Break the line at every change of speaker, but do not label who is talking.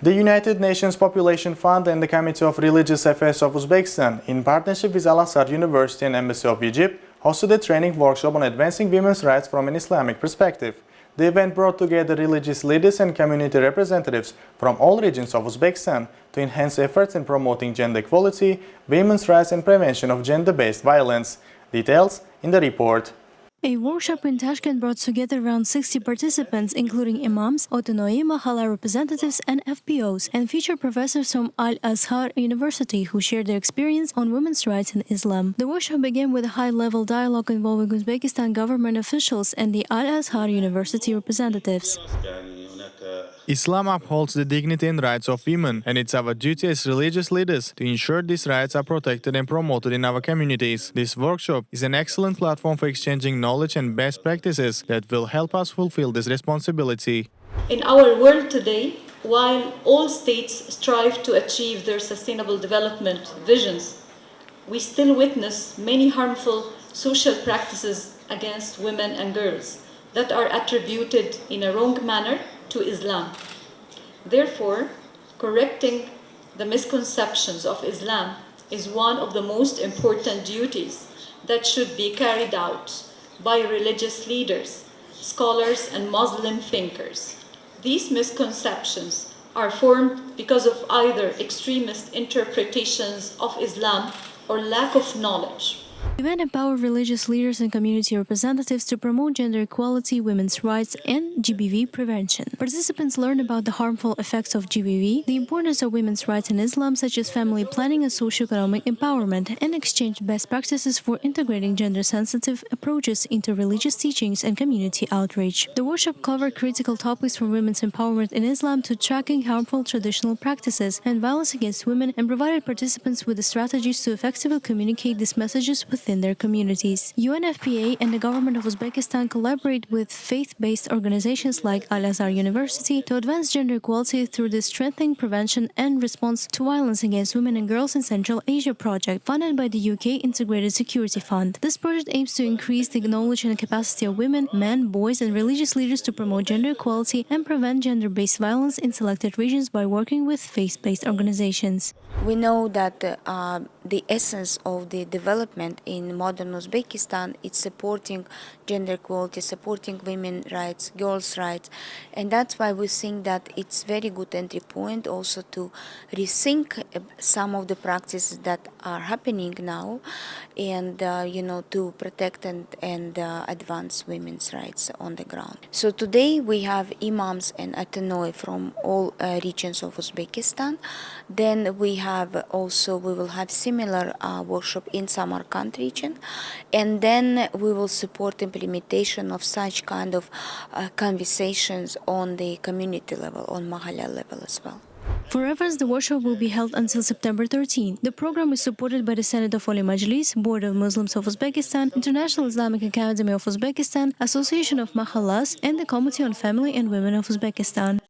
The United Nations Population Fund and the Committee of Religious Affairs of Uzbekistan, in partnership with Al-Azhar University and Embassy of Egypt, hosted a training workshop on advancing women's rights from an Islamic perspective. The event brought together religious leaders and community representatives from all regions of Uzbekistan to enhance efforts in promoting gender equality, women's rights and prevention of gender-based violence. Details in the report.
A workshop in Tashkent brought together around 60 participants, including imams, Autonoi, Mahalla representatives, and FPOs, and featured professors from Al-Azhar University who shared their experience on women's rights in Islam. The workshop began with a high-level dialogue involving Uzbekistan government officials and the Al-Azhar University representatives.
Islam upholds the dignity and rights of women, and it's our duty as religious leaders to ensure these rights are protected and promoted in our communities. This workshop is an excellent platform for exchanging knowledge and best practices that will help us fulfill this responsibility.
In our world today, while all states strive to achieve their sustainable development visions, we still witness many harmful social practices against women and girls that are attributed in a wrong manner to Islam. Therefore, correcting the misconceptions of Islam is one of the most important duties that should be carried out by religious leaders, scholars, and Muslim thinkers. These misconceptions are formed because of either extremist interpretations of Islam or lack of knowledge.
The event empowered religious leaders and community representatives to promote gender equality, women's rights, and GBV prevention. Participants learned about the harmful effects of GBV, the importance of women's rights in Islam, such as family planning and socioeconomic empowerment, and exchanged best practices for integrating gender-sensitive approaches into religious teachings and community outreach. The workshop covered critical topics from women's empowerment in Islam to tracking harmful traditional practices and violence against women, and provided participants with the strategies to effectively communicate these messages within their communities. UNFPA and the government of Uzbekistan collaborate with faith-based organizations like Al-Azhar University to advance gender equality through the Strengthening Prevention and Response to Violence Against Women and Girls in Central Asia project, funded by the UK Integrated Security Fund. This project aims to increase the knowledge and capacity of women, men, boys, and religious leaders to promote gender equality and prevent gender-based violence in selected regions by working with faith-based organizations.
We know that the essence of the development in modern Uzbekistan is supporting gender equality, supporting women's rights, girls' rights, and that's why we think that it's very good entry point also to rethink some of the practices that are happening now, and to protect and advance women's rights on the ground. So today we have imams and atenoi from all regions of Uzbekistan. Then we will have similar workshop in Samarkand region, and then we will support implementation of such kind of conversations on the community level, on Mahalla level as well.
For reference, the workshop will be held until September 13. The program is supported by the Senate of Holy Majlis, Board of Muslims of Uzbekistan, International Islamic Academy of Uzbekistan, Association of Mahallas, and the Committee on Family and Women of Uzbekistan.